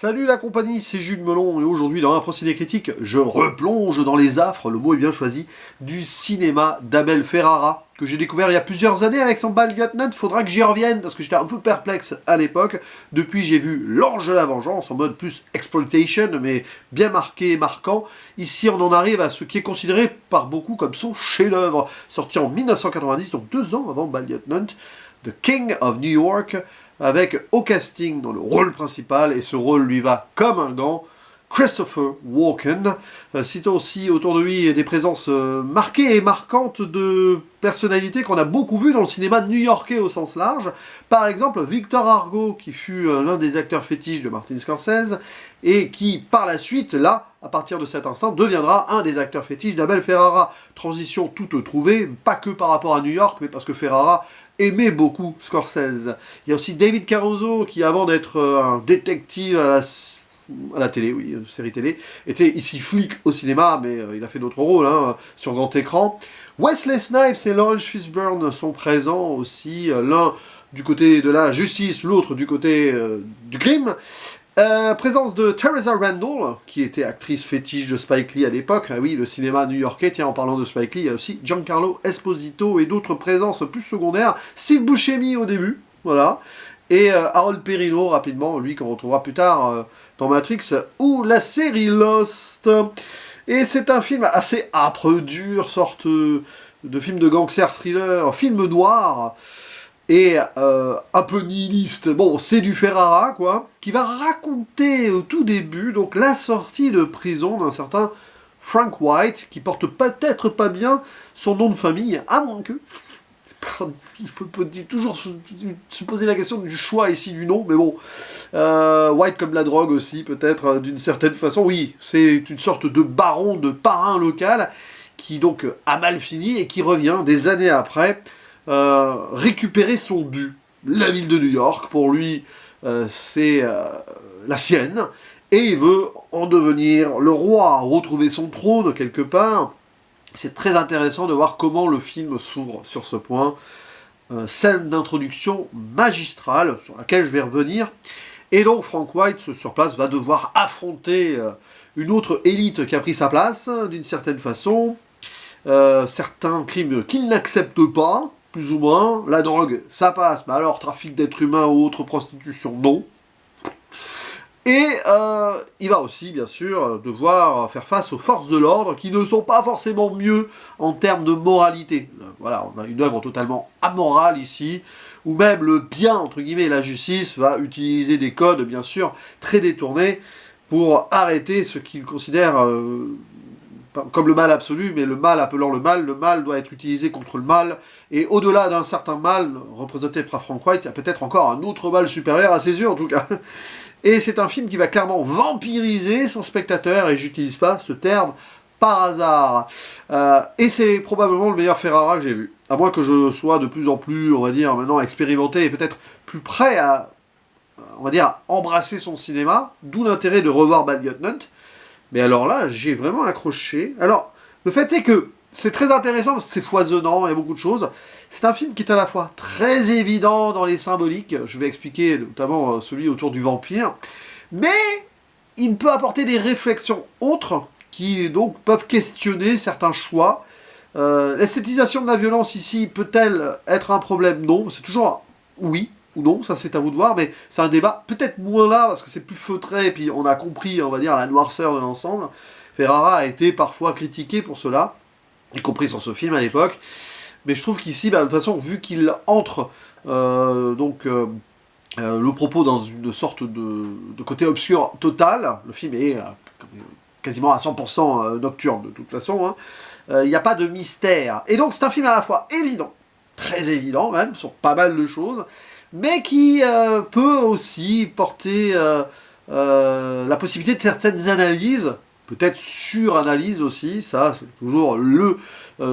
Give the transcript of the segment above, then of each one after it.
Salut la compagnie, c'est Jules Melon et aujourd'hui dans un procédé critique, je replonge dans les affres, le mot est bien choisi, du cinéma d'Abel Ferrara, que j'ai découvert il y a plusieurs années avec son Bad Lieutenant. Faudra que j'y revienne parce que j'étais un peu perplexe à l'époque. Depuis j'ai vu L'Ange de la Vengeance en mode plus exploitation mais bien marqué et marquant. Ici on en arrive à ce qui est considéré par beaucoup comme son chef-d'œuvre, sorti en 1990, donc 2 ans avant Bad Lieutenant, The King of New York, avec au casting dans le rôle principal, et ce rôle lui va comme un gant, Christopher Walken. Citons aussi autour de lui des présences marquées et marquantes de personnalités qu'on a beaucoup vues dans le cinéma new-yorkais au sens large. Par exemple, Victor Argo, qui fut l'un des acteurs fétiches de Martin Scorsese, et qui, par la suite, là, à partir de cet instant, deviendra un des acteurs fétiches d'Abel Ferrara. Transition toute trouvée, pas que par rapport à New York, mais parce que Ferrara aimait beaucoup Scorsese. Il y a aussi David Caruso, qui avant d'être un détective à la télé, oui, série télé, était ici flic au cinéma, mais il a fait d'autres rôles hein, sur grand écran. Wesley Snipes et Lawrence Fishburne sont présents aussi, l'un du côté de la justice, l'autre du côté du crime. Présence de Teresa Randall, qui était actrice fétiche de Spike Lee à l'époque. Ah oui, le cinéma new-yorkais, tiens, en parlant de Spike Lee, il y a aussi Giancarlo Esposito et d'autres présences plus secondaires. Steve Buscemi au début, voilà. Et Harold Perrineau, rapidement, lui qu'on retrouvera plus tard dans Matrix ou la série Lost. Et c'est un film assez âpre, dur, sorte de film de gangster thriller, film noir, et un peu nihiliste. Bon, c'est du Ferrara, quoi, qui va raconter au tout début donc la sortie de prison d'un certain Frank White, qui porte peut-être pas bien son nom de famille, à moins que... Il peut toujours se poser la question du choix ici du nom, mais bon, White comme la drogue aussi, peut-être, d'une certaine façon. Oui, c'est une sorte de baron, de parrain local, qui donc a mal fini et qui revient des années après récupérer son dû. La ville de New York, pour lui, c'est la sienne, et il veut en devenir le roi, retrouver son trône quelque part. C'est très intéressant de voir comment le film s'ouvre sur ce point. Scène d'introduction magistrale, sur laquelle je vais revenir. Et donc Frank White, sur place, va devoir affronter une autre élite qui a pris sa place, d'une certaine façon. Certains crimes qu'il n'accepte pas, plus ou moins. La drogue, ça passe, mais alors trafic d'êtres humains ou autre prostitution, non. Et il va aussi, bien sûr, devoir faire face aux forces de l'ordre qui ne sont pas forcément mieux en termes de moralité. Voilà, on a une œuvre totalement amorale ici, où même le bien, entre guillemets, la justice, va utiliser des codes, bien sûr, très détournés pour arrêter ce qu'il considère comme le mal absolu, mais le mal appelant le mal doit être utilisé contre le mal, et au-delà d'un certain mal représenté par Frank White, il y a peut-être encore un autre mal supérieur à ses yeux, en tout cas. Et c'est un film qui va clairement vampiriser son spectateur, et j'utilise pas ce terme par hasard. Et c'est probablement le meilleur Ferrara que j'ai vu. À moins que je sois de plus en plus, on va dire, maintenant expérimenté et peut-être plus prêt à, on va dire, à embrasser son cinéma, d'où l'intérêt de revoir Bad Lieutenant. Mais alors là, j'ai vraiment accroché. Alors, le fait est que c'est très intéressant parce que c'est foisonnant, il y a beaucoup de choses. C'est un film qui est à la fois très évident dans les symboliques, je vais expliquer notamment celui autour du vampire, mais il peut apporter des réflexions autres qui donc peuvent questionner certains choix. L'esthétisation de la violence ici peut-elle être un problème? Non, c'est toujours oui ou non, ça c'est à vous de voir, mais c'est un débat peut-être moins là parce que c'est plus feutré et puis on a compris, on va dire, la noirceur de l'ensemble. Ferrara a été parfois critiqué pour cela, y compris sur ce film à l'époque. Mais je trouve qu'ici, de toute façon, vu qu'il entre le propos dans une sorte de côté obscur total, le film est quasiment à 100% nocturne de toute façon, hein, il n'y a pas de mystère. Et donc c'est un film à la fois évident, très évident même, sur pas mal de choses, mais qui peut aussi porter la possibilité de certaines analyses, peut-être suranalyse aussi, ça c'est toujours le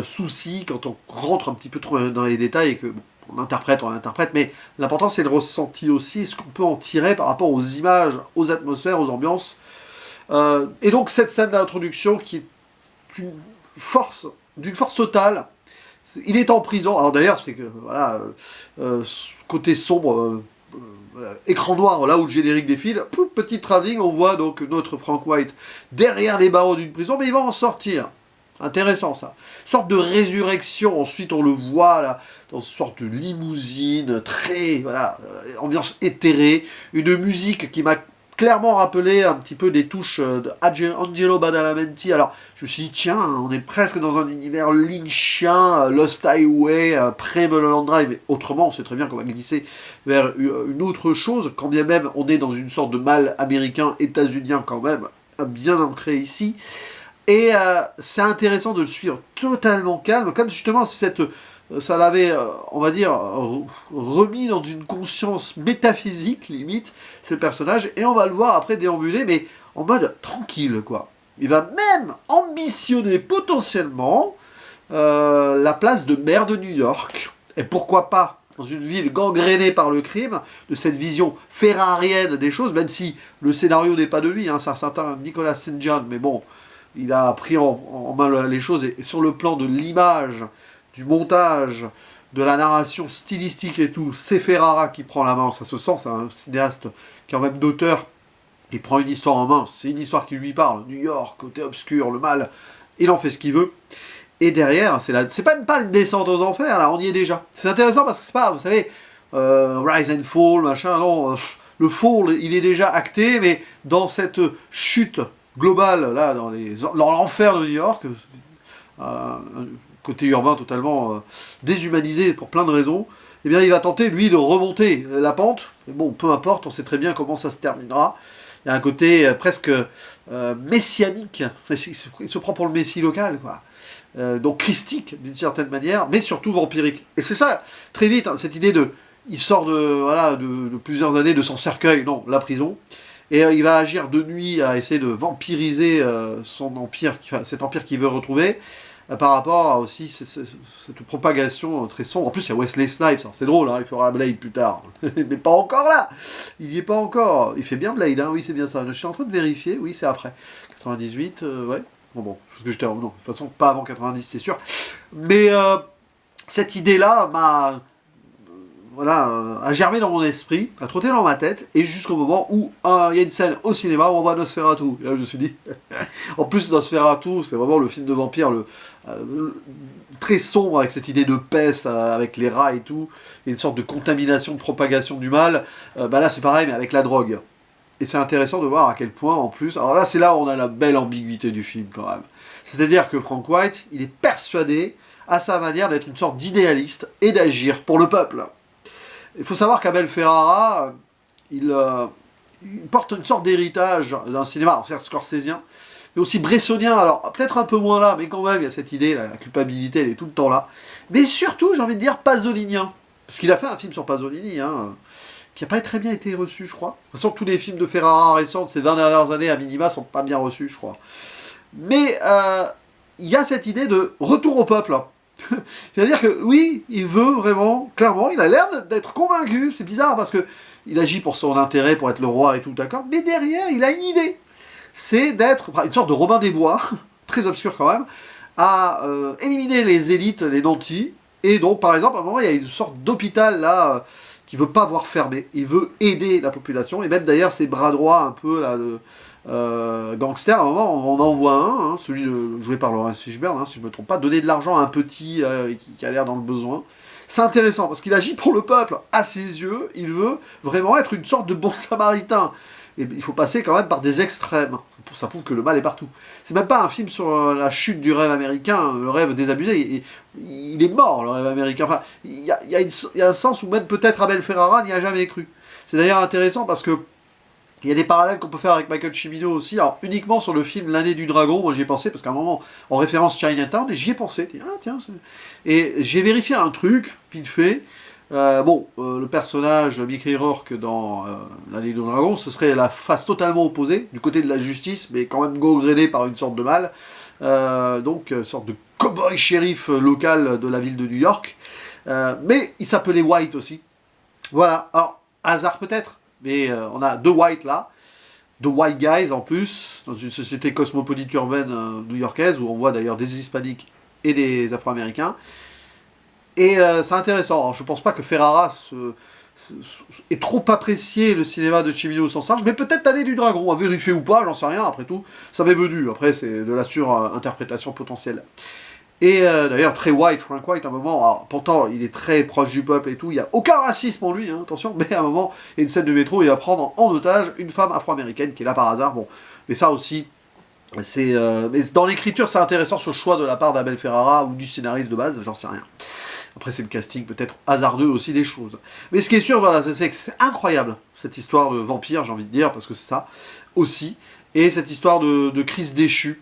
souci quand on rentre un petit peu trop dans les détails et que bon, on interprète, mais l'important c'est le ressenti aussi, ce qu'on peut en tirer par rapport aux images, aux atmosphères, aux ambiances. Et donc cette scène d'introduction qui est d'une force totale. Il est en prison, alors d'ailleurs c'est que voilà, côté sombre, écran noir, là où le générique défile, pouf, petit travelling, on voit donc notre Frank White derrière les barreaux d'une prison, mais il va en sortir. Intéressant ça. Sorte de résurrection, ensuite on le voit là, dans une sorte de limousine, très, voilà, ambiance éthérée, une musique qui m'a clairement rappelé un petit peu des touches de Angelo Badalamenti. Alors je me suis dit, tiens, on est presque dans un univers lynchien, Lost Highway, pré-Mulholland Drive, mais autrement on sait très bien qu'on va glisser vers une autre chose, quand bien même on est dans une sorte de mal américain, états-unien quand même, bien ancré ici. Et c'est intéressant de le suivre totalement calme, comme justement ça l'avait, on va dire, remis dans une conscience métaphysique, limite, ce personnage, et on va le voir après déambuler, mais en mode tranquille, quoi. Il va même ambitionner potentiellement la place de maire de New York, et pourquoi pas, dans une ville gangrénée par le crime, de cette vision ferrarienne des choses, même si le scénario n'est pas de lui, hein, c'est un certain Nicolas St. John, mais bon, il a pris en main les choses, et sur le plan de l'image, du montage, de la narration stylistique et tout, c'est Ferrara qui prend la main, ça se sent, c'est un cinéaste qui est en même d'auteur, il prend une histoire en main, c'est une histoire qui lui parle, New York, côté obscur, le mal, il en fait ce qu'il veut, et derrière, c'est pas une descente aux enfers, là, on y est déjà. C'est intéressant parce que c'est pas, vous savez, Rise and Fall, machin, non, le fall, il est déjà acté, mais dans cette chute globale, là, dans l'enfer de New York, côté urbain totalement déshumanisé pour plein de raisons, eh bien il va tenter, lui, de remonter la pente. Mais bon, peu importe, on sait très bien comment ça se terminera. Il y a un côté presque messianique. Il se prend pour le messie local, quoi. Donc christique, d'une certaine manière, mais surtout vampirique. Et c'est ça, très vite, hein, cette idée de... Il sort de plusieurs années de son cercueil, non, la prison, et il va agir de nuit à essayer de vampiriser son empire, cet empire qu'il veut retrouver, par rapport à aussi cette propagation très sombre. En plus, il y a Wesley Snipes, c'est drôle, hein, il fera Blade plus tard. Mais pas encore là. Il n'y est pas encore. Il fait bien Blade, hein, oui, c'est bien ça. Je suis en train de vérifier, oui, c'est après. 98, ouais. Bon, parce que j'étais... Non, de toute façon, pas avant 90, c'est sûr. Mais cette idée-là m'a... a germé dans mon esprit, a trotté dans ma tête, et jusqu'au moment où il y a une scène au cinéma où on voit Nosferatu. Et là, je me suis dit, en plus Nosferatu, c'est vraiment le film de vampire très sombre, avec cette idée de peste, avec les rats et tout, et une sorte de contamination, de propagation du mal. Là, c'est pareil, mais avec la drogue. Et c'est intéressant de voir à quel point, en plus... Alors là, c'est là où on a la belle ambiguïté du film, quand même. C'est-à-dire que Frank White, il est persuadé, à sa manière, d'être une sorte d'idéaliste et d'agir pour le peuple. Il faut savoir qu'Abel Ferrara, il porte une sorte d'héritage d'un cinéma, certes scorsésien, mais aussi bressonien, alors peut-être un peu moins là, mais quand même, il y a cette idée, la culpabilité, elle est tout le temps là. Mais surtout, j'ai envie de dire, pasolinien. Parce qu'il a fait un film sur Pasolini, hein, qui n'a pas très bien été reçu, je crois. De toute façon, tous les films de Ferrara récents de ces 20 dernières années, à minima, sont pas bien reçus, je crois. Mais il y a cette idée de retour au peuple, hein. C'est-à-dire que oui, il veut vraiment, clairement, il a l'air d'être convaincu, c'est bizarre parce que il agit pour son intérêt, pour être le roi et tout, d'accord, mais derrière, il a une idée, c'est d'être une sorte de Robin des Bois, très obscur quand même, à éliminer les élites, les nantis, et donc par exemple, à un moment, il y a une sorte d'hôpital là, qui veut pas voir fermer, il veut aider la population, et même d'ailleurs ses bras droits un peu là, gangster, à un moment on en voit un, hein, celui joué par Laurence Fishburne, hein, si je ne me trompe pas, donner de l'argent à un petit qui a l'air dans le besoin. C'est intéressant parce qu'il agit pour le peuple, à ses yeux, il veut vraiment être une sorte de bon samaritain. Et il faut passer quand même par des extrêmes. Ça prouve que le mal est partout. C'est même pas un film sur la chute du rêve américain, le rêve désabusé. Il est mort, le rêve américain. Enfin, il y a un sens où même peut-être Abel Ferrara n'y a jamais cru. C'est d'ailleurs intéressant parce que il y a des parallèles qu'on peut faire avec Michael Cimino aussi, alors uniquement sur le film L'année du dragon, moi j'y ai pensé, parce qu'à un moment, en référence Chinatown, et j'y ai pensé, ah tiens, et j'ai vérifié un truc, vite fait, le personnage Mickey Rourke dans L'année du dragon, ce serait la face totalement opposée, du côté de la justice, mais quand même gangréné par une sorte de mal, donc une sorte de cow-boy shérif local de la ville de New York, mais il s'appelait White aussi, voilà, alors, hasard peut-être, mais on a deux White là, deux White guys en plus, dans une société cosmopolite urbaine new-yorkaise, où on voit d'ailleurs des hispaniques et des afro-américains. Et c'est intéressant. Alors, je pense pas que Ferrara est trop apprécié le cinéma de Cimino au sens large, mais peut-être l'année du dragon, à vérifier ou pas, j'en sais rien, après tout, ça m'est venu, après c'est de la sur-interprétation potentielle. Et d'ailleurs, très white, Frank White, à un moment, alors, pourtant il est très proche du peuple et tout, il n'y a aucun racisme en lui, hein, attention, mais à un moment, il y a une scène de métro, il va prendre en otage une femme afro-américaine qui est là par hasard, bon, mais ça aussi, mais dans l'écriture c'est intéressant ce choix de la part d'Abel Ferrara ou du scénariste de base, j'en sais rien. Après c'est le casting peut-être hasardeux aussi des choses. Mais ce qui est sûr, voilà, c'est que c'est incroyable, cette histoire de vampire, j'ai envie de dire, parce que c'est ça aussi, et cette histoire de crise déchue,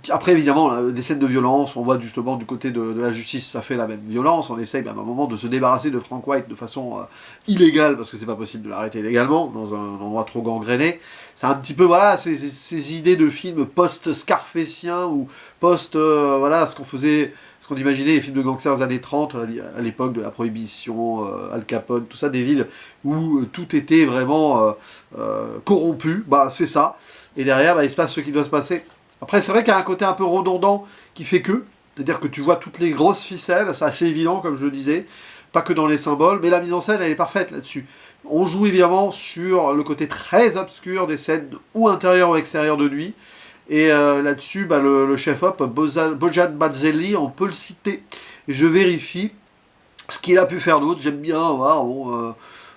après, évidemment, des scènes de violence, on voit justement du côté de la justice, ça fait la même violence, on essaye à un moment de se débarrasser de Frank White de façon illégale, parce que c'est pas possible de l'arrêter légalement, dans un endroit trop gangréné. C'est un petit peu, voilà, ces idées de films post-scarféciens, ou voilà, ce qu'on imaginait les films de gangsters des années 30, à l'époque de la Prohibition, Al Capone, tout ça, des villes où tout était vraiment corrompu, bah c'est ça. Et derrière, bah, il se passe ce qui doit se passer. Après, c'est vrai qu'il y a un côté un peu redondant qui fait que, c'est-à-dire que tu vois toutes les grosses ficelles, c'est assez évident, comme je le disais, pas que dans les symboles, mais la mise en scène, elle est parfaite là-dessus. On joue évidemment sur le côté très obscur des scènes, ou intérieures ou extérieures de nuit, et là-dessus, bah, le chef-op, Bojan Bazzelli, on peut le citer. Et je vérifie ce qu'il a pu faire d'autre, j'aime bien, voilà, bon,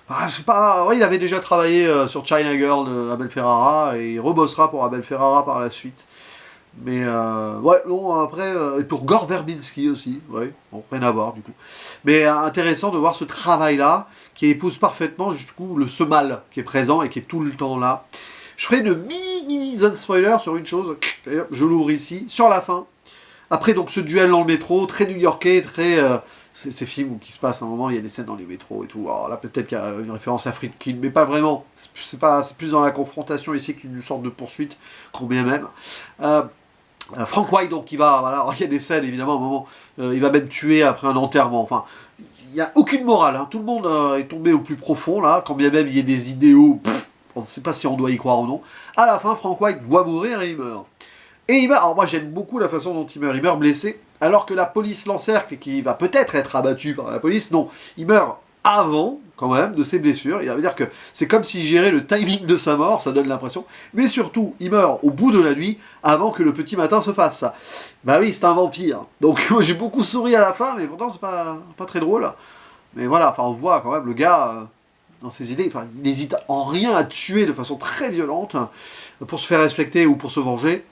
ouais, il avait déjà travaillé sur China Girl de Abel Ferrara, et il rebossera pour Abel Ferrara par la suite. Mais ouais, bon, après, et pour Gore Verbinski aussi, ouais, bon, rien à voir du coup. Mais intéressant de voir ce travail-là, qui épouse parfaitement, du coup, ce mal qui est présent et qui est tout le temps là. Je ferai une mini zone spoiler sur une chose, d'ailleurs, je l'ouvre ici, sur la fin. Après, donc, ce duel dans le métro, très new-yorkais, très... ces films où qui se passe à un moment, il y a des scènes dans les métros et tout. Alors là, peut-être qu'il y a une référence à Friedkin, mais pas vraiment. C'est plus dans la confrontation ici qu'une sorte de poursuite, combien même. Frank White, donc, il va, voilà, il y a des scènes, évidemment, à un moment, il va même tuer après un enterrement, enfin, il n'y a aucune morale, hein. Tout le monde est tombé au plus profond, là, quand bien même il y ait des idéaux, on ne sait pas si on doit y croire ou non. À la fin, Frank White doit mourir et il meurt. Et il meurt, alors moi j'aime beaucoup la façon dont il meurt blessé, alors que la police l'encercle, qui va peut-être être abattu par la police, non, il meurt avant, quand même, de ses blessures. Il veut dire que c'est comme s'il gérait le timing de sa mort, ça donne l'impression. Mais surtout, il meurt au bout de la nuit, avant que le petit matin se fasse. Bah oui, c'est un vampire. Donc moi j'ai beaucoup souri à la fin, mais pourtant c'est pas très drôle. Mais voilà, enfin on voit quand même le gars, dans ses idées, enfin, il n'hésite en rien à tuer de façon très violente, pour se faire respecter ou pour se venger.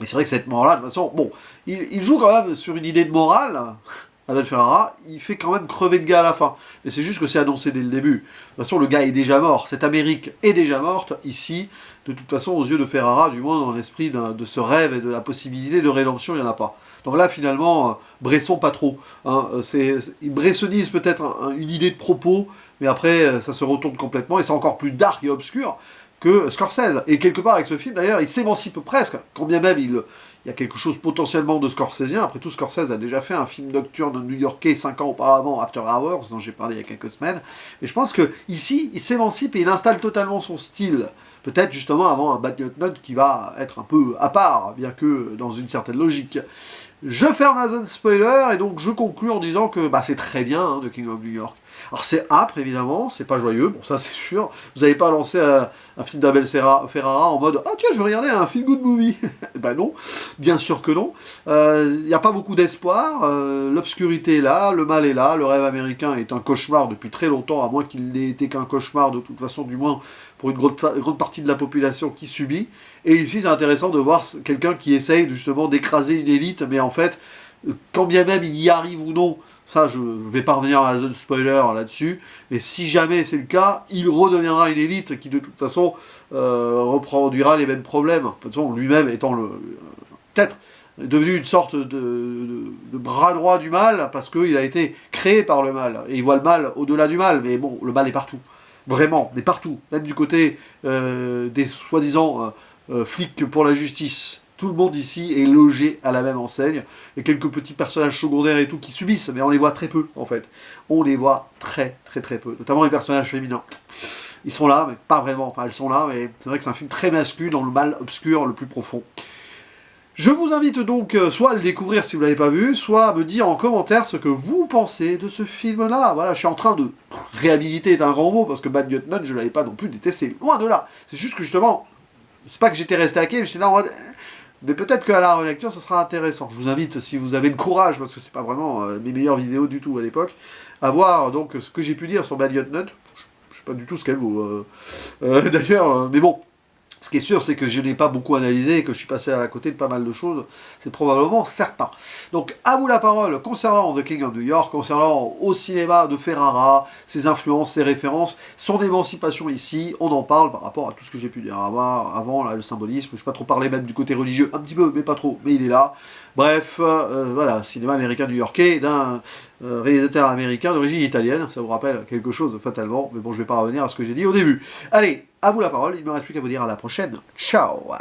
Et c'est vrai que cette mort-là, de toute façon, bon, il joue quand même sur une idée de morale. Abel Ferrara, il fait quand même crever le gars à la fin. Mais c'est juste que c'est annoncé dès le début. De toute façon, le gars est déjà mort. Cette Amérique est déjà morte, ici. De toute façon, aux yeux de Ferrara, du moins dans l'esprit de ce rêve et de la possibilité de rédemption, il n'y en a pas. Donc là, finalement, Bresson, pas trop. Hein, il bressonise peut-être une idée de propos, mais après, ça se retourne complètement, et c'est encore plus dark et obscur que Scorsese. Et quelque part, avec ce film, d'ailleurs, il s'émancipe presque, quand bien même il y a quelque chose potentiellement de scorsésien. Après tout, Scorsese a déjà fait un film nocturne new-yorkais 5 ans auparavant, After Hours, dont j'ai parlé il y a quelques semaines. Mais je pense que ici, il s'émancipe et il installe totalement son style. Peut-être justement avant un Bad Gut Note qui va être un peu à part, bien que dans une certaine logique. Je ferme la zone spoiler et donc je conclus en disant que bah, c'est très bien, hein, The King of New York. Alors c'est âpre évidemment, c'est pas joyeux, bon ça c'est sûr. Vous n'avez pas lancé un film d'Abel Ferrara en mode « Ah tiens, je vais regarder un feel good movie !» Ben non, bien sûr que non. Il n'y a pas beaucoup d'espoir, l'obscurité est là, le mal est là, le rêve américain est un cauchemar depuis très longtemps, à moins qu'il n'ait été qu'un cauchemar de toute façon, du moins pour une grande partie de la population qui subit. Et ici c'est intéressant de voir quelqu'un qui essaye justement d'écraser une élite, mais en fait, quand bien même il y arrive ou non, ça, je ne vais pas revenir à la zone spoiler là-dessus, mais si jamais c'est le cas, il redeviendra une élite qui de toute façon reproduira les mêmes problèmes. De toute façon, lui-même étant peut-être devenu une sorte de bras droit du mal, parce qu'il a été créé par le mal, et il voit le mal au-delà du mal, mais bon, le mal est partout. Vraiment, mais partout. Même du côté des soi-disant flics pour la justice. Tout le monde ici est logé à la même enseigne. Il y a quelques petits personnages secondaires et tout qui subissent, mais on les voit très peu, en fait. On les voit très peu. Notamment les personnages féminins. Ils sont là, mais pas vraiment. Enfin, elles sont là, mais c'est vrai que c'est un film très masculin dans le mal obscur le plus profond. Je vous invite donc soit à le découvrir si vous ne l'avez pas vu, soit à me dire en commentaire ce que vous pensez de ce film-là. Voilà, je suis en train de réhabiliter est un grand mot, parce que Bad Gut Nut, je ne l'avais pas non plus détesté. Loin de là. C'est juste que justement, c'est pas que j'étais resté à quai, mais j'étais là en mode... Mais peut-être qu'à la relecture, ça sera intéressant. Je vous invite, si vous avez le courage, parce que c'est pas vraiment mes meilleures vidéos du tout à l'époque, à voir donc ce que j'ai pu dire sur Bad Gut Nut. Je sais pas du tout ce qu'elle vaut. D'ailleurs, mais bon. Ce qui est sûr, c'est que je n'ai pas beaucoup analysé et que je suis passé à côté de pas mal de choses. C'est probablement certain. Donc, à vous la parole concernant The King of New York, concernant au cinéma de Ferrara, ses influences, ses références, son émancipation ici. On en parle par rapport à tout ce que j'ai pu dire avant là, le symbolisme. Je ne vais pas trop parler même du côté religieux, un petit peu, mais pas trop. Mais il est là. Bref, voilà, cinéma américain new-yorkais d'un réalisateur américain d'origine italienne. Ça vous rappelle quelque chose fatalement. Mais bon, je ne vais pas revenir à ce que j'ai dit au début. Allez, à vous la parole, il ne me reste plus qu'à vous dire à la prochaine. Ciao!